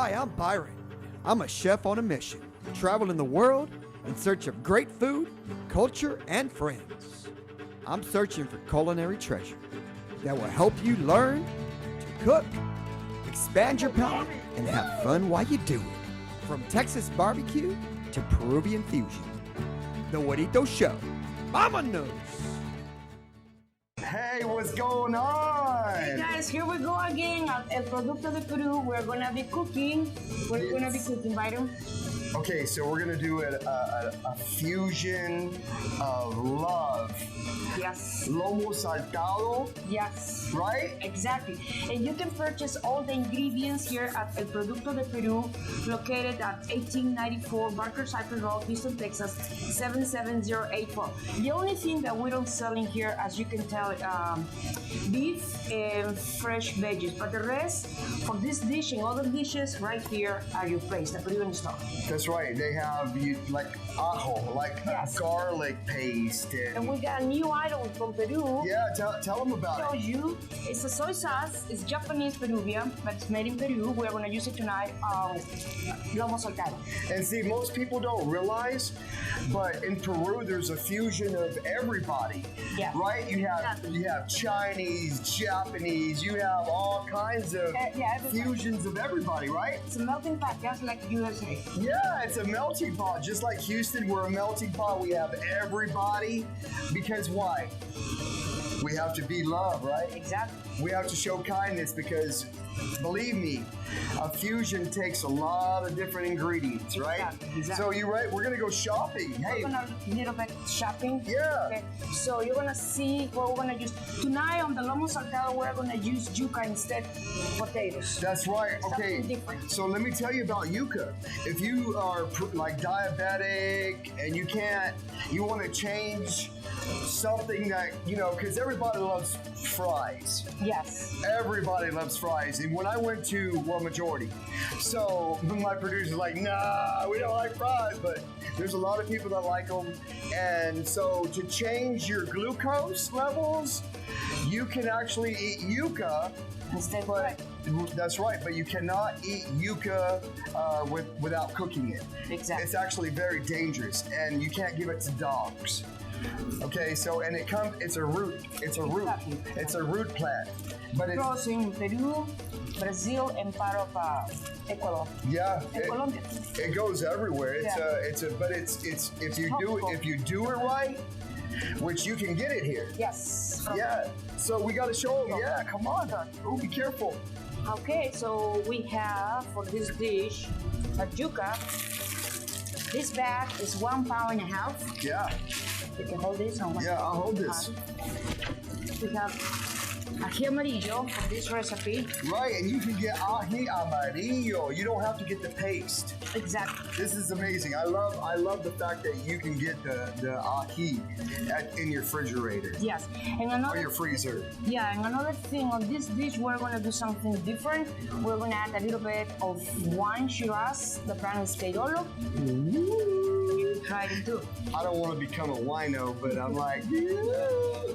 Hi, I'm Byron. I'm a chef on a mission, traveling the world in search of great food, culture, and friends. I'm searching for culinary treasure that will help you learn to cook, expand your palate, and have fun while you do it. From Texas barbecue to Peruvian fusion. The Juanito Show. Vámonos! Hey, what's going on? Hey guys, here we go again at El Producto de Peru. We're gonna be cooking. We're gonna be cooking, Byron. Okay, so we're gonna do a fusion of love. Yes. Lomo Saltado, Yes. right? Exactly. And you can purchase all the ingredients here at El Producto de Peru, located at 1894 Barker Cypress Road, Houston, Texas, 77084. The only thing that we don't sell in here, as you can tell, beef and fresh veggies. But the rest, for this dish and other dishes, right here are your place, the Peruvian store. That's right. They have like ajo, like Yes. garlic paste, And we got a new item from Peru. yeah. Tell them about Show it. you. It's a soy sauce. It's Japanese Peruvian, but it's made in Peru. We're gonna use it tonight on Lomo Saltado. And see, most people don't realize, but in Peru, there's a fusion of everybody. Yeah. Right? You have Chinese, Japanese. You have all kinds of yeah, everybody. fusions of everybody, right? It's a melting pot, just like USA. Yeah, it's a melting pot. Just like Houston, we're a melting pot. We have everybody. Because why? We have to be love, right? Exactly. We have to show kindness because, believe me, a fusion takes a lot of different ingredients, right? Exactly. So you're right. We're gonna go shopping. Hey, We're gonna do a little bit shopping. Yeah. Okay. So you're gonna see what we're gonna use tonight on the Lomo Saltado. We're gonna use yuca instead of potatoes. that's right. Okay. Something different. So let me tell you about yuca. If you are like diabetic and you want to change something that because everybody loves fries. Yes. Everybody loves fries. And when I went to, majority. So my producer's like, nah, we don't like fries, but there's a lot of people that like them. And so to change your glucose levels, you can actually eat yuca. Instead, But that's right, but you cannot eat yuca without cooking it. Exactly. It's actually very dangerous, and you can't give it to dogs. Okay, so it's a root. It's a root. Exactly. It's a root plant. But it's grows in Peru, Brazil, and part of Ecuador. yeah, And Colombia. it goes everywhere. Yeah. But it's if you tropical. do it right, which you can get it here. Yes. From- Yeah. So we got to show them. Yeah, come on. Oh, be careful. Okay, so we have for this dish a yuca. This bag is 1.5 pounds. Yeah. You can hold this on one. Yeah, I'll hold this. We have ají amarillo for this recipe. Right, and you can get ají amarillo. You don't have to get the paste. Exactly. This is amazing. I love the fact that you can get the ají in your refrigerator Yes. And or another your freezer. Yeah, and another thing on this dish, we're gonna do something different. We're gonna add a little bit of wine Shiraz. The brand is Cairolo. You try it too. I don't want to become a wino, but I'm like,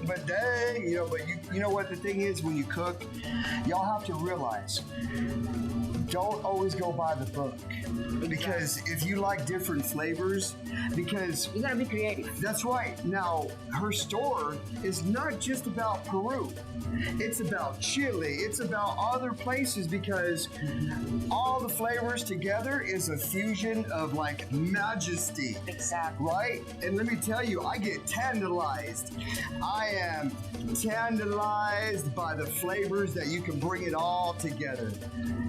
but dang, but you know what the thing is when you cook, y'all have to realize, don't always go by the book. Because if you like different flavors, because You gotta be creative. that's right. Now, her store is not just about Peru. It's about Chile. It's about other places because all the flavors together is a fusion of like majesty. Exactly. Right? And let me tell you, I get tantalized. I am tantalized by the flavors that you can bring it all together.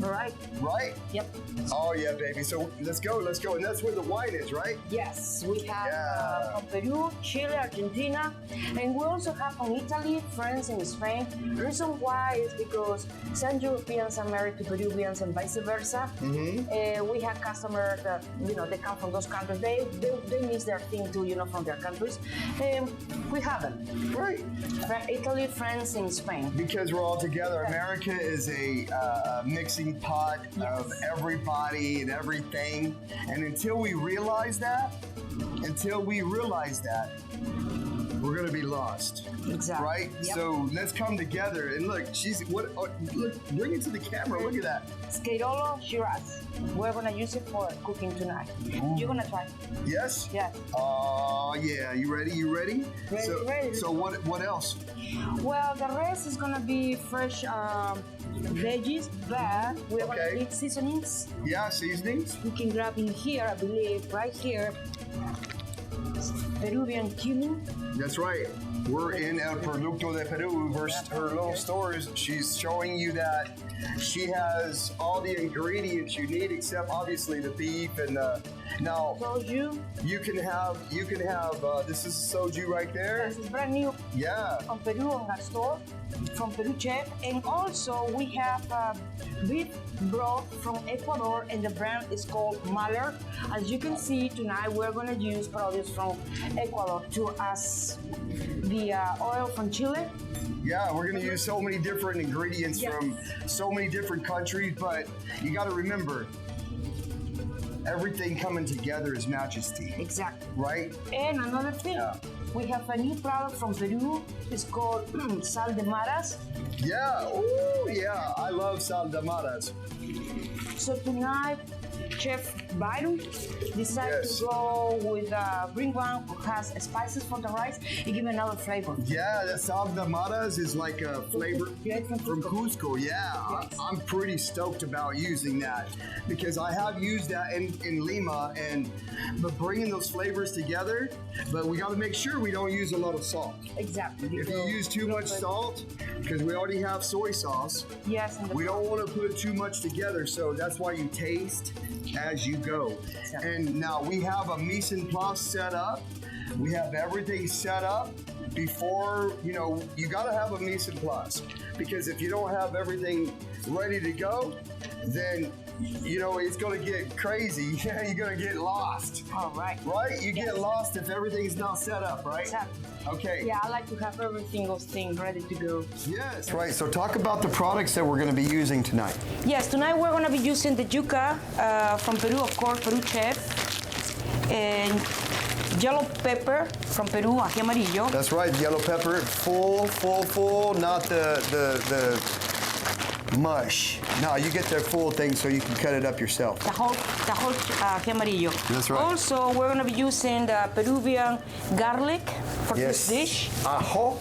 All right. Right? Yep. Oh, yeah, baby. So let's go. And that's where the wine is, right? Yes, we have Yeah. from Peru, Chile, Argentina, and we also have from Italy, France, and Spain. The reason why is because some Europeans are married to Peruvians and vice versa. We have customers that they come from those countries. They miss their thing too, from their countries. We have them. Right. Italy, France, and Spain. Because we're all together. America is a mixing pot of everybody and everything. And until we realize that, we're gonna be lost. Exactly. Right? Yep. So let's come together and look, look, bring it to the camera, look at that. It's Queirolo Shiraz. We're gonna use it for cooking tonight. You're gonna try. Yes? Yeah. Oh, yeah, you ready? Ready, so, ready. So what else? Well, the rest is gonna be fresh veggies, but we're Okay. gonna need seasonings. Yeah, seasonings? You can grab in here, I believe, right here. Peruvian cumin. That's right. We're in El Producto de Peru, her little stores. She's showing you that she has all the ingredients you need, except obviously the beef and the. Now Soju. you can have this is soju right there. This is brand new Yeah. from Peru on our store, from Peru Chef. And also we have beef broth from Ecuador, and the brand is called Mahler. As you can see, tonight we're gonna use produce from Ecuador to us the oil from Chile. Yeah, we're gonna use so many different ingredients Yes. from so many different countries, but you gotta remember, everything coming together is majesty, Exactly. right? And another thing, Yeah. we have a new product from Peru. It's called sal de maras. Yeah, ooh, yeah, I love sal de maras. So tonight, Chef Byron decided Yes. to go with a green one who has spices for the rice and give another flavor. Yeah, the sal de maras is like a flavor Yeah, from Cusco. Yeah, Yes. I'm pretty stoked about using that because I have used that in Lima, but bringing those flavors together. But we got to make sure we don't use a lot of salt. Exactly. If you use too much salt, because we already have soy sauce, Yes, and we don't want to put too much together. So that's why you taste as you go. Exactly. And now we have a mise en place set up. We have everything set up before, you got to have a mise en place, because if you don't have everything ready to go, then it's going to get crazy. You're going to get lost. all right. Right? You Yes. get lost if everything's not set up, right? Exactly. Okay. Yeah, I like to have every single thing ready to go. Yes. Right. So talk about the products that we're going to be using tonight. Yes, tonight we're going to be using the yuca from Peru, of course, Peru Chef, and yellow pepper from Peru, ají amarillo. That's right. Yellow pepper, full, not the mush. No, you get the full thing so you can cut it up yourself. The whole ají amarillo. That's right. Also, we're going to be using the Peruvian garlic for Yes. this dish. Ajo.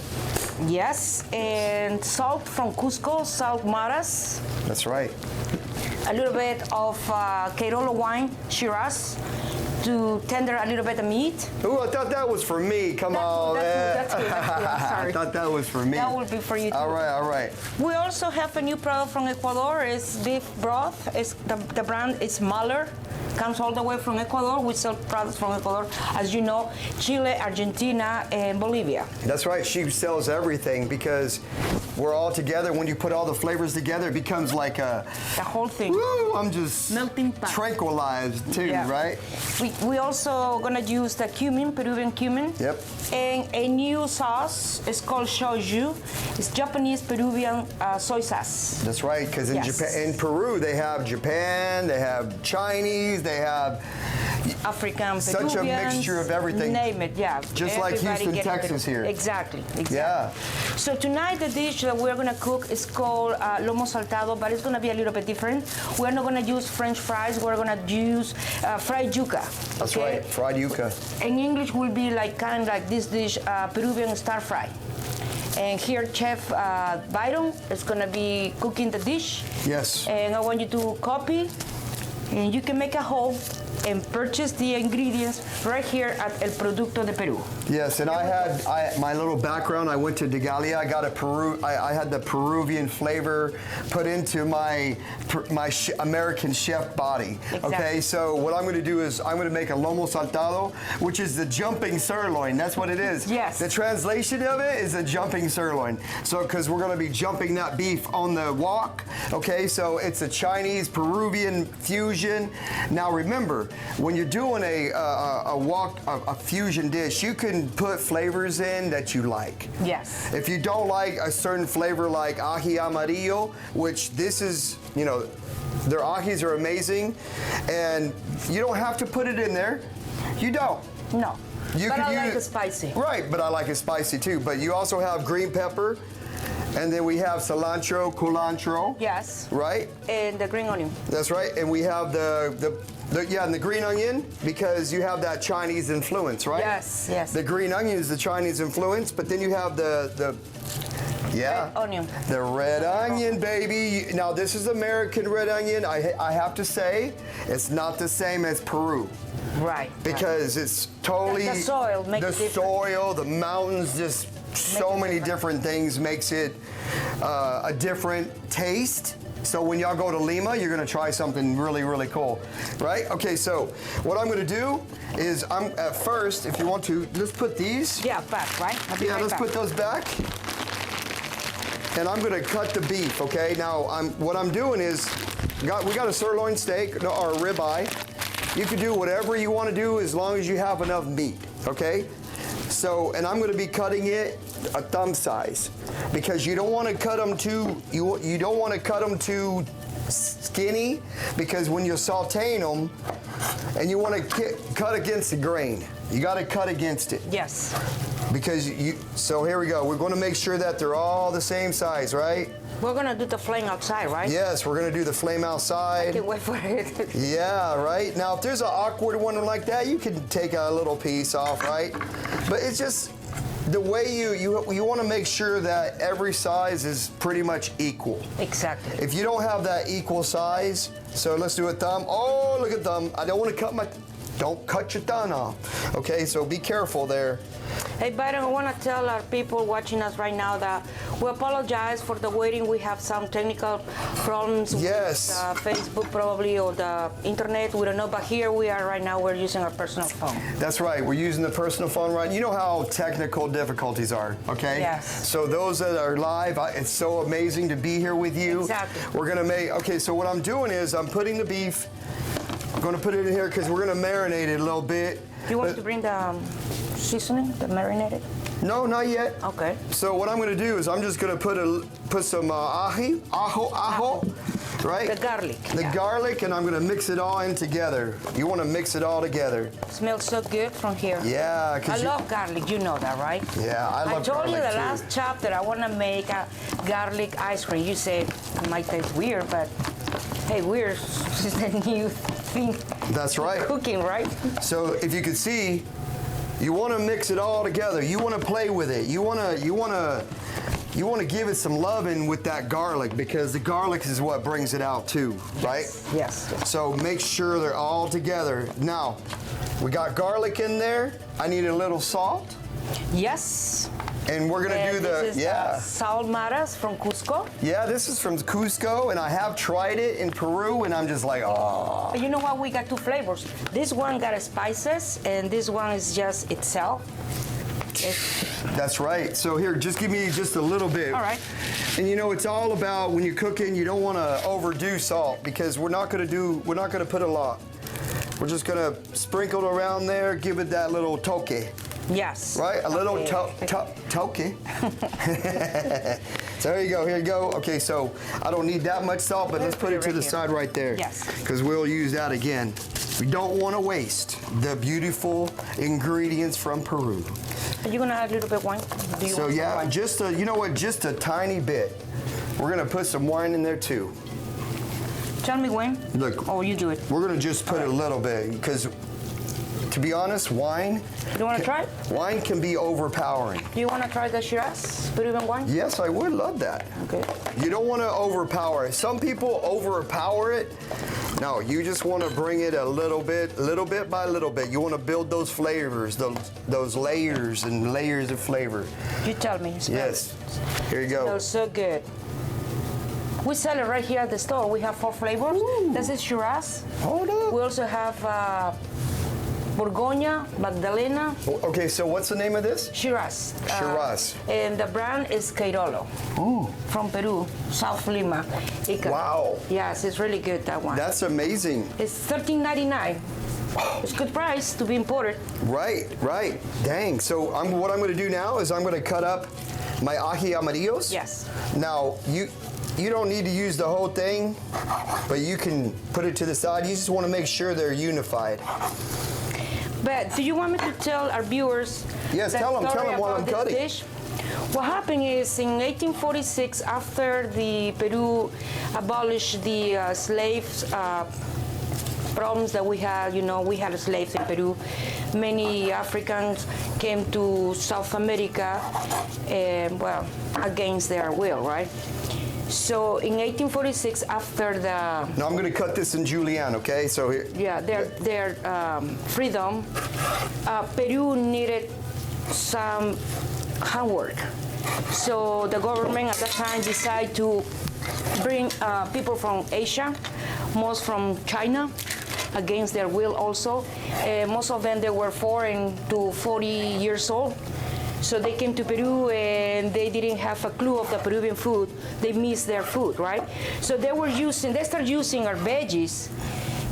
Yes, and salt from Cusco, salt maras. That's right. A little bit of Queirolo wine, Shiraz, to tender a little bit of meat. Ooh, I thought that was for me. Come on. That's good. I'm sorry. I thought that was for me. That will be for you too. All right. We also have a new product from Ecuador. It's beef broth. It's the brand is Mahler. Comes all the way from Ecuador. We sell products from Ecuador, as you know, Chile, Argentina, and Bolivia. That's right. She sells everything because we're all together. When you put all the flavors together, it becomes like The whole thing. woo, I'm just Melting pot. tranquilized too, Yeah. right? We also gonna use the cumin, Peruvian cumin. Yep. And a new sauce. It's called shoyu. It's Japanese Peruvian soy sauce. That's right, because in Yes. Japan, in Peru, they have Japan, they have Chinese, they have African, Such a Peruvians, mixture of everything. Name it, yeah. Just like Everybody Houston, get Texas Peru. here. Exactly. Yeah. So tonight the dish that we're gonna cook is called Lomo Saltado, but it's gonna be a little bit different. We're not gonna use French fries. We're gonna use fried yuca. That's okay? right, fried yuca. In English will be like kind of like this dish, Peruvian star fry. And here Chef Byron is gonna be cooking the dish. Yes. And I want you to copy, and you can make a whole and purchase the ingredients right here at El Producto de Peru. Yes, and I had my little background. I went to Degalia. I got I had the Peruvian flavor put into my American chef body. Exactly. Okay, so what I'm going to do is I'm going to make a Lomo Saltado, which is the jumping sirloin. That's what it is. Yes. The translation of it is a jumping sirloin. So because we're going to be jumping that beef on the wok. Okay, so it's a Chinese Peruvian fusion. Now remember, when you're doing a fusion dish, you can put flavors in that you like. Yes. If you don't like a certain flavor like ají amarillo, which this is, their ajis are amazing, and you don't have to put it in there. You don't. No. You But could I use like it spicy. Right, but I like it spicy too. But you also have green pepper, and then we have cilantro, culantro. Yes. Right? And the green onion. That's right. And we have and the green onion, because you have that Chinese influence, right? Yes, yes. The green onion is the Chinese influence, but then you have the Red onion. The red onion, baby. Now, this is American red onion. I have to say, it's not the same as Peru. Right. Because it's totally... The soil makes it different. The soil, the mountains, just so many different things makes it a different taste. So when y'all go to Lima, you're gonna try something really, really cool, right? Okay, so what I'm gonna do is at first, if you want to, let's put these. Yeah, back, right? Yeah, let's put those back. And I'm gonna cut the beef, okay? Now, what I'm doing is, we got a sirloin steak or a ribeye. You can do whatever you wanna do as long as you have enough meat, okay? So, and I'm gonna be cutting it a thumb size, because you don't wanna cut them you don't wanna cut them too skinny, because when you're sauteing them, and you wanna cut against the grain, you gotta cut against it. Yes. Because so here we go. We're going to make sure that they're all the same size, right? We're gonna do the flame outside, right? Yes, we're going to do the flame outside. I can't wait for it. Yeah, right? Now, if there's an awkward one like that, you can take a little piece off, right? But it's just the way you want to make sure that every size is pretty much equal. Exactly. If you don't have that equal size, so let's do a thumb. Oh, look at thumb. I don't want to cut don't cut your thumb off. Okay, so be careful there. Hey, Byron, I want to tell our people watching us right now that we apologize for the waiting. We have some technical problems with Facebook probably, or the internet. We don't know, but here we are right now. We're using our personal phone. That's right. We're using the personal phone, right? You know how technical difficulties are, okay? Yes. So those that are live, it's so amazing to be here with you. Exactly. We're going to okay, so what I'm doing is I'm putting the beef, I'm going to put it in here because we're going to marinate it a little bit. You want to bring the seasoning, the marinated? No, not yet. Okay. So what I'm going to do is I'm just going to put some ajo, right? The garlic. The garlic, and I'm going to mix it all in together. You want to mix it all together. Smells so good from here. Yeah. I love garlic. You know that, right? Yeah, I love garlic. I told you the too. last chapter I want to make a garlic ice cream. You said it might taste weird, but hey, weird is the new thing. That's right. Cooking, right? So if you could see, you want to mix it all together. You want to play with it. You want to give it some loving with that garlic, because the garlic is what brings it out too, right? Yes. So make sure they're all together. Now, we got garlic in there. I need a little salt. Yes. And we're gonna do this is sal maras from Cusco. Yeah, this is from Cusco, and I have tried it in Peru, and I'm just like, oh. You know what? We got two flavors. This one got spices, and this one is just itself. That's right. So here, just give me just a little bit. All right. And you know, it's all about when you're cooking, you don't want to overdo salt, because we're not gonna put a lot. We're just gonna sprinkle it around there, give it that little toque. Yes. Right? A little toque. So there you go. Here you go. Okay, so I don't need that much salt, but let's put it to the side right there. Yes. Because we'll use that again. We don't want to waste the beautiful ingredients from Peru. Are you gonna add a little bit of wine? So yeah, just you know what? Just a tiny bit. We're gonna put some wine in there too. Tell me when. Look. Oh, you do it. We're gonna just put a little bit, because to be honest, wine. You want to try it? Wine can be overpowering. Do you want to try the Shiraz Peruvian wine? Yes, I would love that. Okay. You don't want to overpower it. Some people overpower it. No, you just want to bring it a little bit by little bit. You want to build those flavors, those layers and layers of flavor. You tell me. Yes. Here you go. Smells so good. We sell it right here at the store. We have 4 flavors. Ooh. This is Shiraz. Hold up. We also have Borgoña, Magdalena. Okay, so what's the name of this? Shiraz. Shiraz. And the brand is Queirolo. Ooh. From Peru, South Lima. Ica. Wow. Yes, it's really good, that one. That's amazing. It's $13.99. It's a good price to be imported. Right. Dang. So what I'm going to do now is I'm going to cut up my ají amarillos. Yes. Now, you don't need to use the whole thing, but you can put it to the side. You just want to make sure they're unified. But do you want me to tell our viewers? Yes, the tell them story while about I'm this cutting. dish? What happened is in 1846, after the Peru abolished the slaves problems that we had, we had slaves in Peru. Many Africans came to South America, well, against their will, right? So in 1846, after the Now I'm going to cut this in julienne, okay? So here, their freedom, Peru needed some handwork. So the government at that time decided to bring people from Asia, most from China, against their will also. Most of them, they were 4 to 40 years old. So they came to Peru and they didn't have a clue of the Peruvian food. They missed their food, right? So they started using our veggies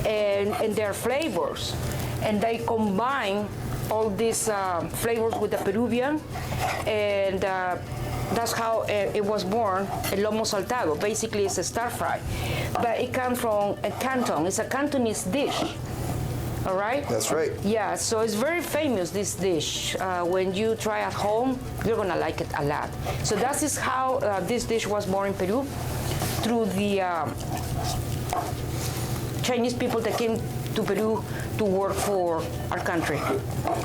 and their flavors. And they combine all these flavors with the Peruvian. And that's how it was born, el Lomo Saltado. Basically, it's a stir fry. But it comes from a Canton. It's a Cantonese dish. All right? that's right. Yeah, so it's very famous, this dish. When you try at home, you're gonna like it a lot. So that is how this dish was born in Peru, through the Chinese people that came to Peru to work for our country.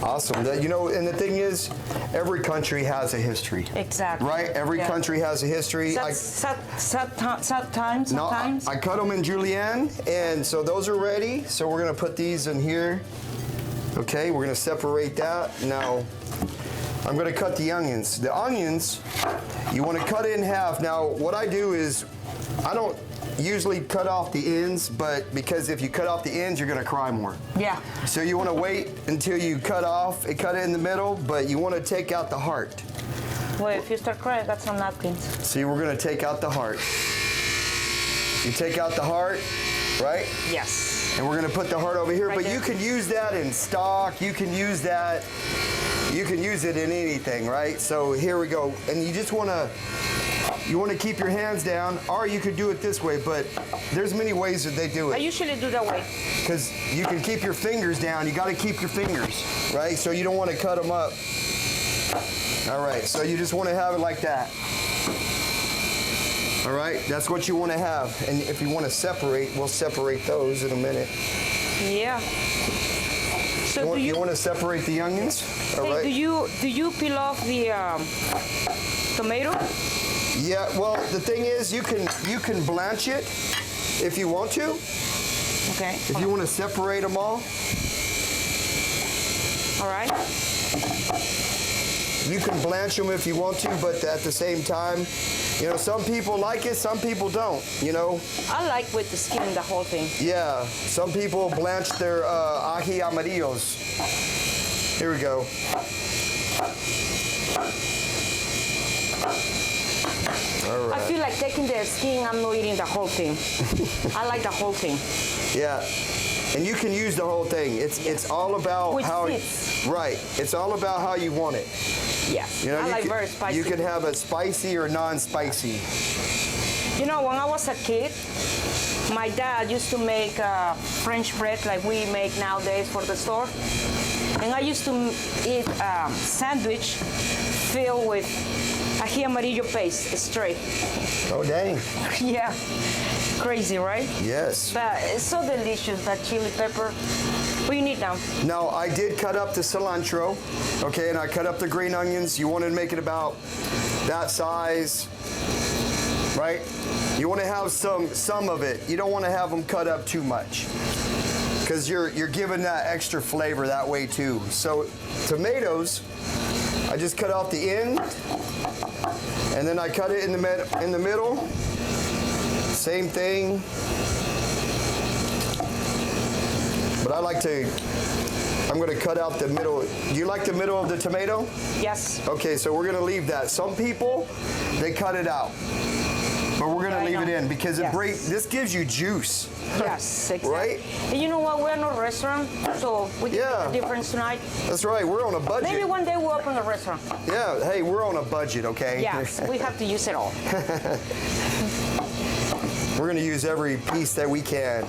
Awesome. And the thing is, every country has a history. Exactly. Right? Every country has a history. Sad times, No, sometimes. I cut them in julienne, and so those are ready. So we're gonna put these in here. Okay, we're gonna separate that. Now, I'm gonna cut the onions. The onions, you wanna cut it in half. Now, what I do is, I don't usually cut off the ends, but because if you cut off the ends, you're gonna cry more. Yeah. So you wanna wait until you cut it in the middle, but you wanna take out the heart. Well, if you start crying, I got some napkins. See, we're gonna take out the heart. You take out the heart, right? Yes. And we're gonna put the heart over here, Right but there. you can use that in stock, you can use it in anything, right? So here we go. And you just wanna keep your hands down, or you could do it this way, but there's many ways that they do I it. usually do that way. Because you can keep your fingers down, you gotta keep your fingers, right? So you don't wanna cut them up. All right, so you just wanna have it like that. All right, that's what you wanna have. And if you wanna separate, we'll separate those in a minute. Yeah. So You want to separate the onions? All hey, right. do you peel off the tomato? Yeah. Well, the thing is, you can blanch it if you want to. Okay. If you want to separate them all, All right. you can blanch them if you want to. But at the same time, some people like it, some people don't. I like with the skin, the whole thing. Yeah. Some people blanch their ají amarillos. Here we go. All right. I feel like taking the skin, I'm not eating the whole thing. I like the whole thing. Yeah, and you can use the whole thing. It's all about Which how fits. Right. It's all about how you want it. Yes. I I like very spicy. You can have a spicy or non-spicy. When I was a kid, my dad used to make French bread like we make nowadays for the store. And I used to eat a sandwich filled with ají amarillo paste straight. Oh dang. Yeah. Crazy, right? Yes. But it's so delicious, that chili pepper. What do you need now? Now I did cut up the cilantro, okay, and I cut up the green onions. You want to make it about that size, right? You want to have some of it. You don't want to have them cut up too much, because you're giving that extra flavor that way too. So tomatoes, I just cut off the end, and then I cut it in the middle. Same thing. But I'm going to cut out the middle. Do you like the middle of the tomato? Yes. Okay, so we're going to leave that. Some people, they cut it out. But we're going to leave it in because this gives you juice. Yes, exactly. Right? And you know what? We're not a restaurant, so we can make a difference tonight. That's right. We're on a budget. Maybe one day we'll open a restaurant. Yeah. Hey, we're on a budget, okay? Yes, we have to use it all. We're going to use every piece that we can.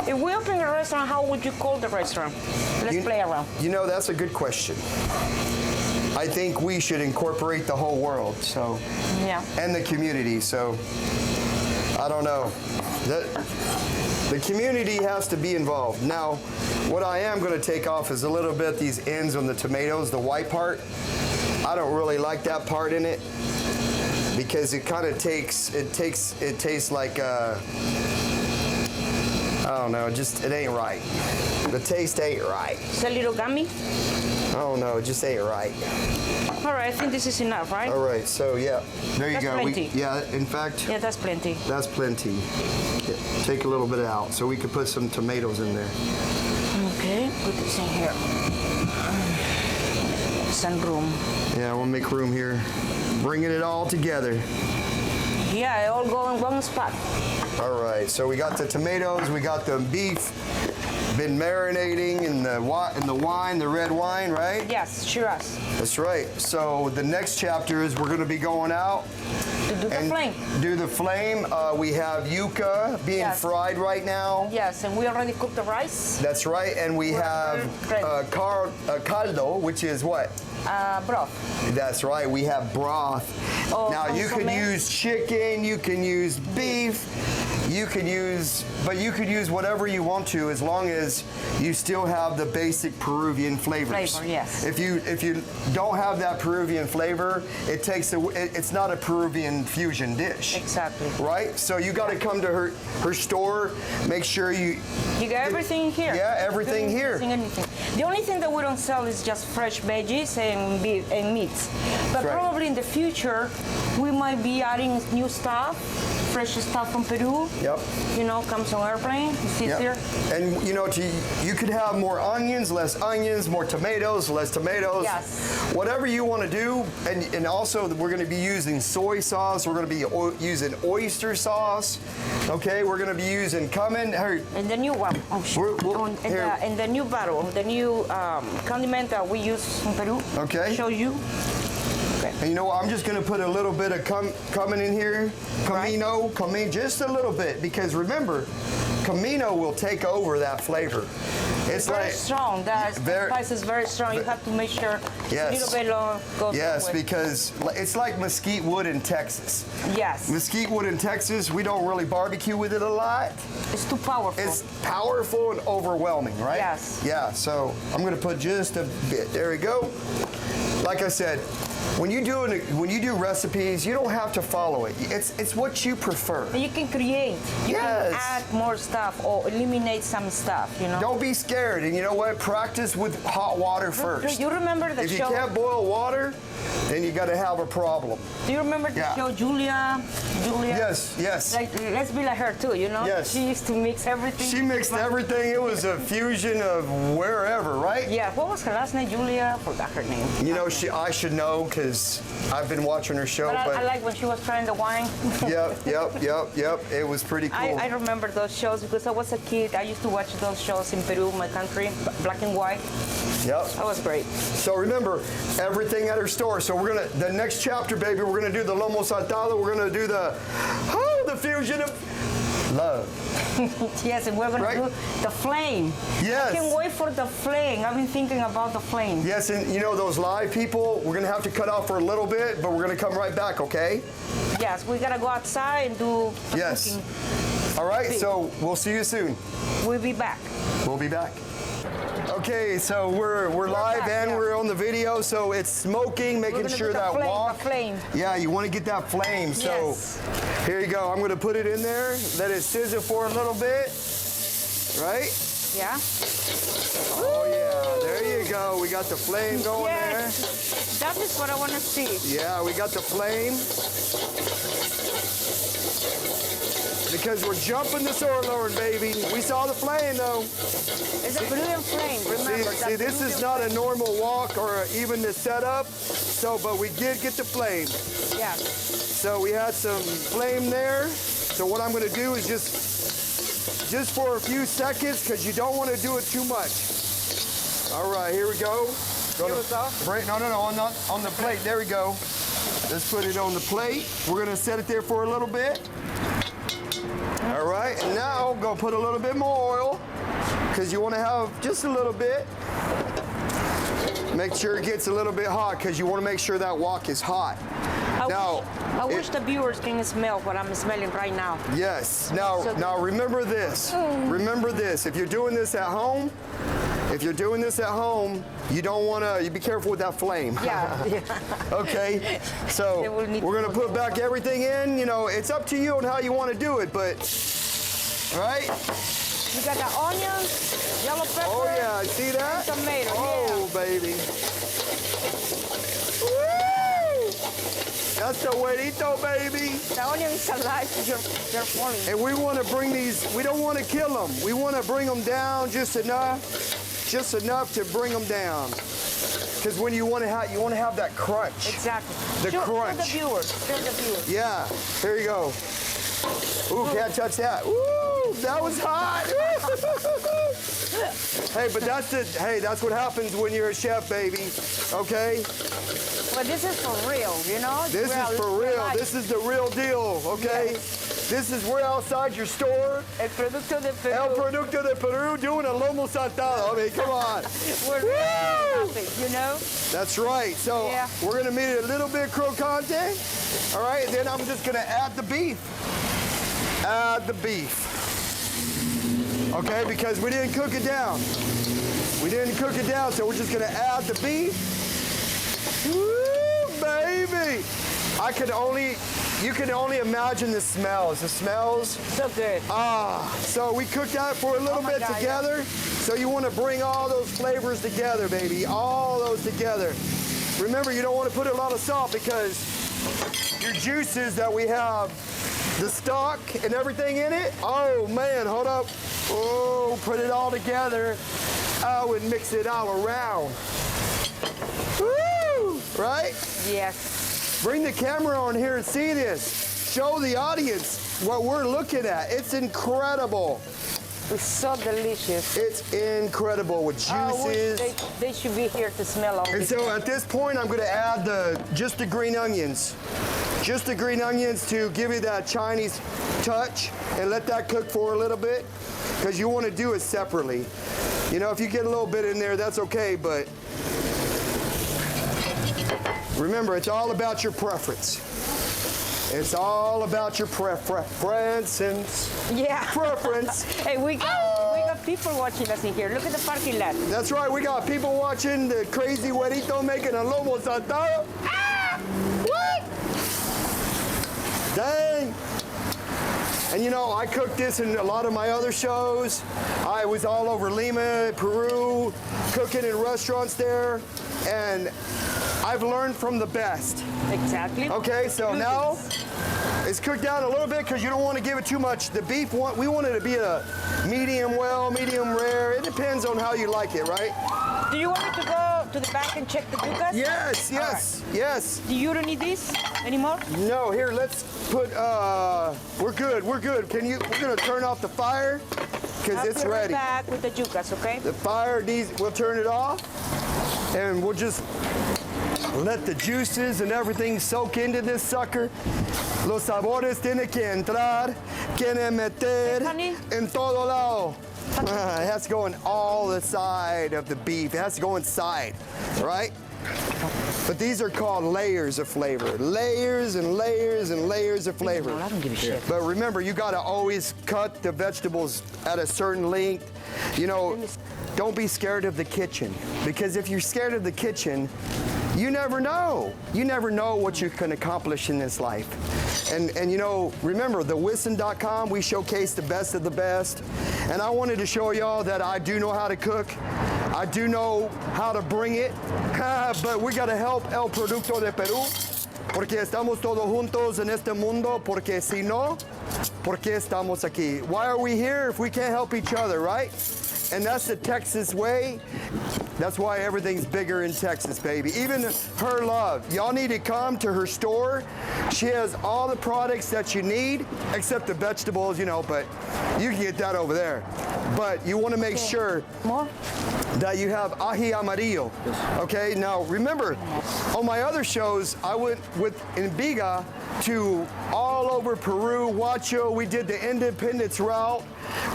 If we open a restaurant, how would you call the restaurant? Let's play around. You know, that's a good question. I think we should incorporate the whole world, so, Yeah. and the community, so, I don't know. The community has to be involved. Now, what I am going to take off is a little bit these ends on the tomatoes, the white part. I don't really like that part in it because it kind of it tastes like, I don't know, just, it ain't right. The taste ain't right. It's a little gummy. I don't know, it just ain't right. All right, I think this is enough, right? All right, so yeah, there you That's go. plenty. Yeah, in fact, Yeah, that's plenty. that's plenty. Yeah, take a little bit out so we could put some tomatoes in there. Okay, put this in here. Some room. Yeah, we'll make room here. Bringing it all together. Yeah, it all go in one spot. All right, so we got the tomatoes, we got the beef, been marinating in the wine, the red wine, right? Yes, Shiraz. That's right. So the next chapter is we're going to be going out To do the and flame. do the flame. We have yuca being Yes. fried right now. Yes, and we already cooked the rice. That's right, and we have ready. caldo, which is what? Broth. That's right, we have broth. Oh, Now you can consommé. use chicken, you can use beef, you could use whatever you want to as long as you still have the basic Peruvian flavors. Flavor, yes. If you don't have that Peruvian flavor, it's not a Peruvian fusion dish. Exactly. Right? So you got to come to her store, make sure you got everything here. Yeah, everything Good, here. anything. The only thing that we don't sell is just fresh veggies and beef and meats. But Right. probably in the future, we might be adding new stuff, fresh stuff from Peru. Yep. You know, comes on airplane. It's easier. Yep. And you know, you could have more onions, more tomatoes, less tomatoes. Yes. Whatever you want to do, and also we're going to be using soy sauce. We're going to be using oyster sauce. Okay, we're going to be using cumin. And the new one. Oh, shit. Here. And the new bottle, the new condiment that we use in Peru. Okay. Show you. And you know what? I'm just going to put a little bit of cumin in here. Cumin, just a little bit, because remember, Camino will take over that flavor. It's very like strong. That spice is very strong. You have to make sure Yes. a little bit goes Yes, with. because it's like mesquite wood in Texas. Yes. Mesquite wood in Texas, we don't really barbecue with it a lot. It's too powerful. It's powerful and overwhelming, right? Yes. Yeah, so I'm gonna put just a bit. There we go. Like I said, when you do recipes, you don't have to follow it. It's what you prefer. You can create. You Yes. can add more stuff or eliminate some stuff, you know. Don't be scared, and you know what? Practice with hot water first. You remember the If you show? can't boil water, then you got to have a problem. Do you remember the Yeah. show Julia? Yes, yes. Like, let's be like her too, you know? Yes. She used to mix everything. She mixed everything. It was a fusion of wherever, right? Yeah, what was her last name? Julia? Forgot her name. You know, I should know because I've been watching her show. But I like when she was trying the wine. Yep. It was pretty cool. I remember those shows because I was a kid. I used to watch those shows in Peru, my country, black and white. Yep. That was great. So remember, everything at her store. So the next chapter, baby, we're gonna do the Lomo Saltado. We're gonna do the fusion of love. Yes, and we're going Right. to do the flame. Yes. I can't wait for the flame. I've been thinking about the flame. Yes, and you know those live people, we're gonna have to cut off for a little bit, but we're gonna come right back, okay? Yes, we got to go outside and do the Yes. cooking. All right, so we'll see you soon. We'll be back. We'll be back. Okay, so we're live back, and yeah. we're on the video, so it's smoking, We're making gonna sure do the that flame, wok. the flame. Yeah, you want to get that flame. So Yes. here you go. I'm going to put it in there. Let it sizzle for a little bit. Right? Yeah? Oh yeah, there you go. We got the flame going Yes. That is what I want to see. there. Yeah, we got the flame. Because we're jumping the Sorlorn, baby. We saw the flame though. It's a Peruvian flame, remember. See, this is not a normal walk or even the setup. So, but we did get the flame. Yeah. So we had some flame there. So what I'm going to do is just for a few seconds, because you don't want to do it too much. All right, here we go. Here we go. No, on the plate. There we go. Let's put it on the plate. We're going to set it there for a little bit. All right, and now gonna put a little bit more oil because you want to have just a little bit. Make sure it gets a little bit hot because you want to make sure that wok is hot. I wish the viewers can smell what I'm smelling right now. Yes. Now remember this. Remember this. If you're doing this at home, you don't want to. You be careful with that flame. Yeah. Okay. So we're gonna put back everything in. You know, it's up to you on how you want to do it, but right. You got the onions, yellow pepper. Oh yeah, see that? And tomato. Oh yeah. baby. Woo! That's the huevito, baby. The onion is alive. They're falling. And we want to bring these. We don't want to kill them. We want to bring them down just enough to bring them down. Because when you want to have that crunch. Exactly. The crunch. Show the viewers. Yeah. Here you go. Ooh, can't touch that. Ooh, that was hot. Hey, but that's what happens when you're a chef, baby. Okay? Well, this is for real, you know? This is for real. This is the real deal, okay? Yes. This is we're outside your store. El Producto de Peru. El Producto de Peru doing a Lomo Saltado. I mean, come on. We're happy, you know? That's right. So we're going to make it a little bit crocante. All right, then I'm just going to add the beef. Add the beef. Okay, because we didn't cook it down. So we're just going to add the beef. Woo, baby! You can only imagine the smells. The smells. So good. So we cooked that for a little bit together. Yeah. So you want to bring all those flavors together, baby. All those together. Remember, you don't want to put a lot of salt because your juices that we have, the stock and everything in it. Oh man, hold up. Oh, put it all together. Oh, and mix it all around. Woo! Right? Yes. Bring the camera on here and see this. Show the audience what we're looking at. It's incredible. It's so delicious. It's incredible with juices. They should be here to smell all this. And so at this point, I'm going to add just the green onions. Just the green onions to give you that Chinese touch and let that cook for a little bit because you want to do it separately. You know, if you get a little bit in there, that's okay, but remember, it's all about your preference. It's all about your preferences. Yeah. Preference. Hey, we got people watching us in here. Look at the parking lot. That's right. We got people watching the crazy güerito making a Lomo Saltado. Ah! What? Dang. And you know, I cooked this in a lot of my other shows. I was all over Lima, Peru, cooking in restaurants there. And I've learned from the best. Exactly. Okay, so now it's cooked down a little bit because you don't want to give it too much. The beef, we want it to be a medium well, medium rare. It depends on how you like it, right? Do you want me to go to the back and check the yucas? Yes, yes, right. Yes. Do you don't need this anymore? No, here, let's put, we're good. We're gonna turn off the fire because it's ready. Back with the yucas, okay? The fire we'll turn it off and we'll just let the juices and everything soak into this sucker. Los sabores tienen que entrar, quieren meter en todo lado. It has to go on all the side of the beef. It has to go inside, right? But these are called layers of flavor. Layers and layers and layers of flavor. I don't give a shit. But remember, you gotta always cut the vegetables at a certain length. You know, don't be scared of the kitchen. Because if you're scared of the kitchen, you never know. You never know what you can accomplish in this life. And you know, remember, thewison.com, we showcase the best of the best. And I wanted to show y'all that I do know how to cook. I do know how to bring it. But we gotta help El Producto de Peru. Porque estamos todos juntos en este mundo. Porque si no, ¿por qué estamos aquí? Why are we here if we can't help each other, right? And that's the Texas way. That's why everything's bigger in Texas, baby. Even Her Love. Y'all need to come to her store. She has all the products that you need, except the vegetables, you know, but you can get that over there. But you want to make sure that you have ají amarillo. Okay, now remember, on my other shows, I went with Enviga to all over Peru, Huacho. We did the Independence route.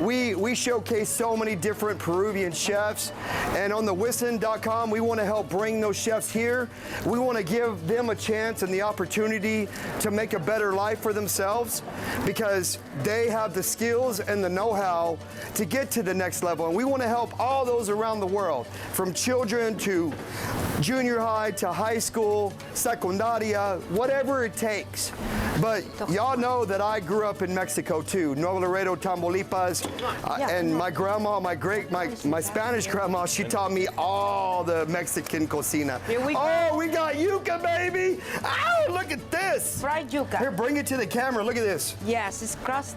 we showcase so many different Peruvian chefs, and on the Wisten.com, we want to help bring those chefs here. We want to give them a chance and the opportunity to make a better life for themselves, because they have the skills and the know-how to get to the next level. And we want to help all those around the world, from children to junior high to high school, secundaria, whatever it takes. But y'all know that I grew up in Mexico too, Nuevo Laredo, Tamaulipas, and my grandma, my Spanish grandma, she taught me all the Mexican cocina. Here we go. Oh, we got yuca, baby! Oh, look at this! Fried yuca. Here, bring it to the camera. Look at this. Yes, it's crust.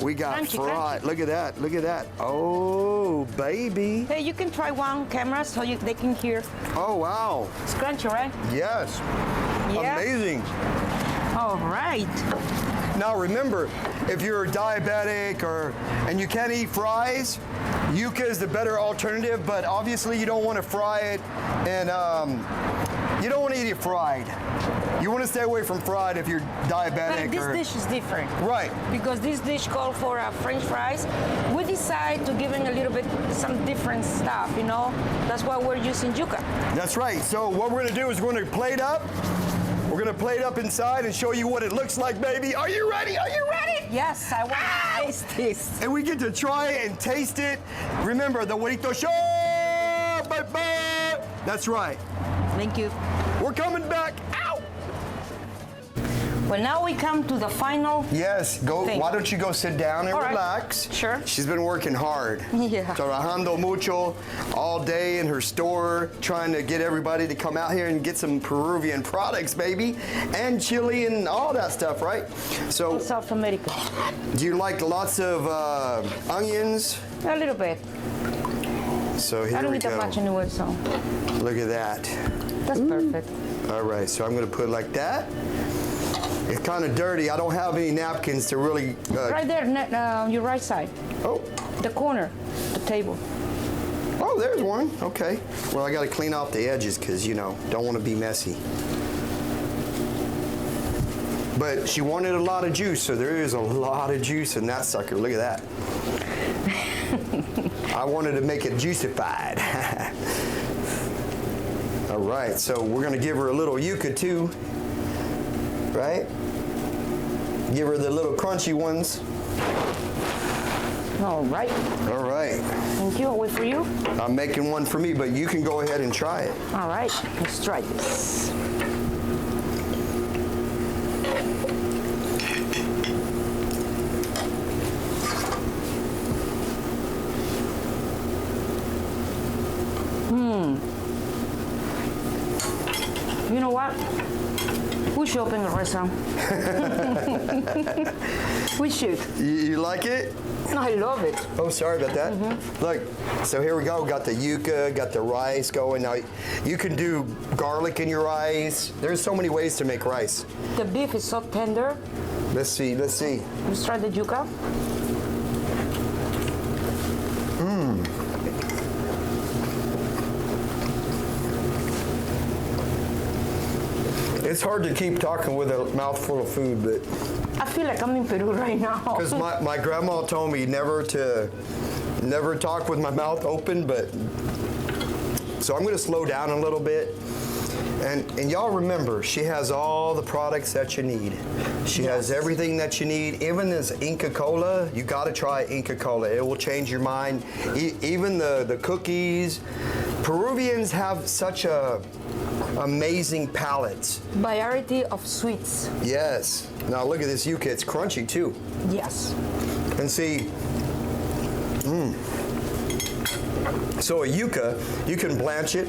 We got Crunchy, fried. crunchy. Look at that. Look at that. Oh, baby. Hey, you can try one camera so they can hear. Oh, wow. It's crunchy, right? Yes. Yeah. Amazing. All right. Now remember, if you're diabetic and you can't eat fries, yuca is the better alternative, but obviously you don't want to fry it, and you don't want to eat it fried. You want to stay away from fried if you're diabetic. But this dish is different. Right. Because this dish called for French fries. We decide to give it a little bit some different stuff, you know? That's why we're using yuca. That's right. So what we're going to do is we're going to plate up. We're going to plate up inside and show you what it looks like, baby. Are you ready? Are you ready? Yes, I want to taste this. And we get to try it and taste it. Remember, the Huerito Show! Bye-bye! That's right. Thank you. We're coming back. Ow! Well, now we come to the final. Yes, go. Thing. Why don't you go sit down and All right. relax? Sure. She's been working hard. Yeah. Trabajando mucho all day in her store, trying to get everybody to come out here and get some Peruvian products, baby, and chili and all that stuff, right? So, South America. do you like lots of onions? A little bit. So here I don't we eat that go. much anyway, so Look at that. that's perfect. All right, so I'm going to put it like that. It's kind of dirty. I don't have any napkins to really. Right there, your right side. Oh, The corner, the table. oh, there's one. Okay. Well, I got to clean off the edges because, you know, don't want to be messy. But she wanted a lot of juice, so there is a lot of juice in that sucker. Look at that. I wanted to make it juicified. All right, so we're going to give her a little yuca too, right? Give her the little crunchy ones. All right. All right. Thank you. I'll wait for you. I'm making one for me, but you can go ahead and try it. All right. Let's try this. You know what? We should open a restaurant. We should. You like it? I love it. Oh, sorry about that. Look, so here we go. Got the yuca, got the rice going. Now, you can do garlic in your rice. There's so many ways to make rice. The beef is so tender. Let's see, let's see. Let's try the yuca. It's hard to keep talking with a mouthful of food, but I feel like I'm in Peru right now. because my grandma told me never talk with my mouth open, but so I'm going to slow down a little bit. And y'all remember, she has all the products that you need. She has everything that you need. Even this Inca Cola, you got to try Inca Cola. It will change your mind. Even the cookies. Peruvians have such a amazing palates. Variety of sweets. Yes. Now look at this yuca. It's crunchy too. Yes. And see, so a yuca, you can blanch it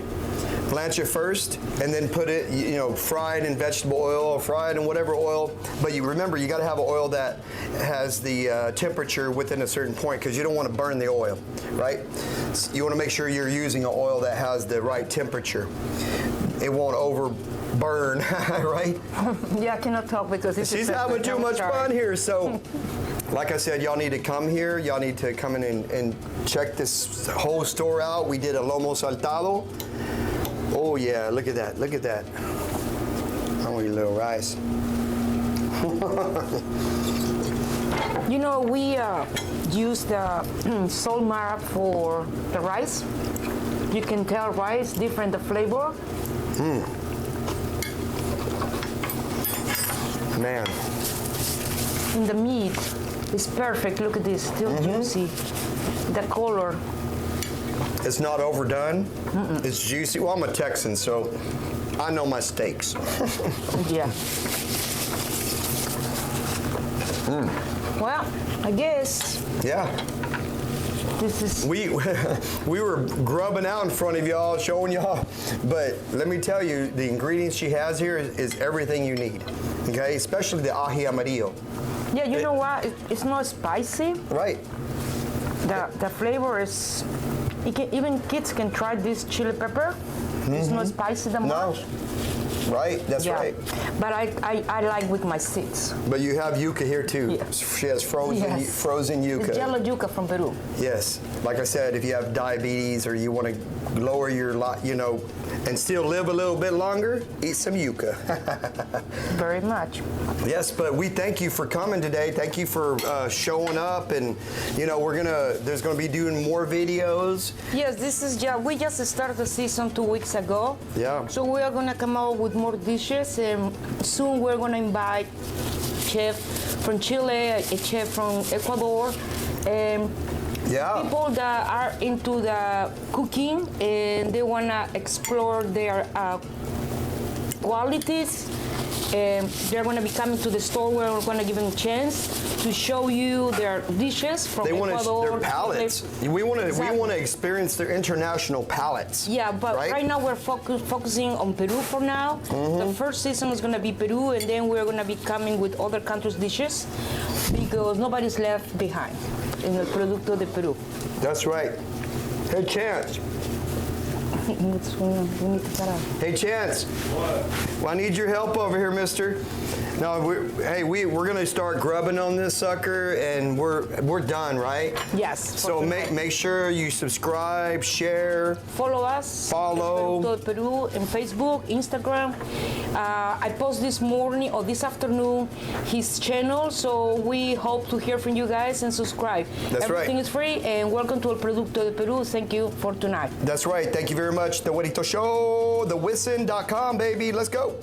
first, and then put it, you know, fried in vegetable oil or fried in whatever oil. But you remember, you got to have an oil that has the temperature within a certain point, because you don't want to burn the oil, right? So you want to make sure you're using an oil that has the right temperature. It won't overburn, right? Yeah, I cannot talk because it's She's having too much fun here, so. Like I said, y'all need to come here. Y'all need to come in and check this whole store out. We did a Lomo Saltado. Oh yeah, look at that, look at that. I want your little rice. You know, we use the salt marab for the rice. You can tell rice different the flavor. Man. And the meat is perfect. Look at this, still juicy. The color. It's not overdone. It's juicy. Well, I'm a Texan, so I know my steaks. Yeah. Well, I guess Yeah. this is. We were grubbing out in front of y'all, showing y'all, but let me tell you, the ingredients she has here is everything you need. Okay, especially the ají amarillo. Yeah, you know what? It's not spicy. Right. The flavor is. Even kids can try this chili pepper. It's not spicy that No. much. Right. That's Yeah. right. But I like with my sticks. But you have yuca here too. Yes. She has frozen Yes. frozen yuca. It's yellow yuca from Peru. Yes. Like I said, if you have diabetes or you want to lower your and still live a little bit longer, eat some yuca. Very much. Yes, but we thank you for coming today. Thank you for showing up, and there's gonna be doing more videos. Yes, we just started the season 2 weeks ago. Yeah. So we are gonna come out with more dishes, and soon we're gonna invite chef from Chile, a chef from Ecuador, Yeah. people that are into the cooking and they wanna explore their qualities. They're going to be coming to the store. We're going to give them a chance to show you their dishes from They want Ecuador. their palates. We want Exactly. to experience their international palates. Yeah, but right now we're focusing on Peru for now. The first season is going to be Peru, and then we're going to be coming with other countries' dishes because nobody's left behind in el Producto de Peru. That's right. Hey, Chance. We need to cut out. Hey, Chance. What? Well, I need your help over here, mister. No, we're gonna start grubbing on this sucker, and we're done, right? Yes. So make sure you subscribe, share. Follow us. Follow. Producto de Peru in Facebook, Instagram. I post this morning or this afternoon his channel, so we hope to hear from you guys and subscribe. That's right. Everything is free, and welcome to El Producto de Peru. Thank you for tonight. That's right. Thank you very much. The Huerito Show, thewison.com, baby. Let's go.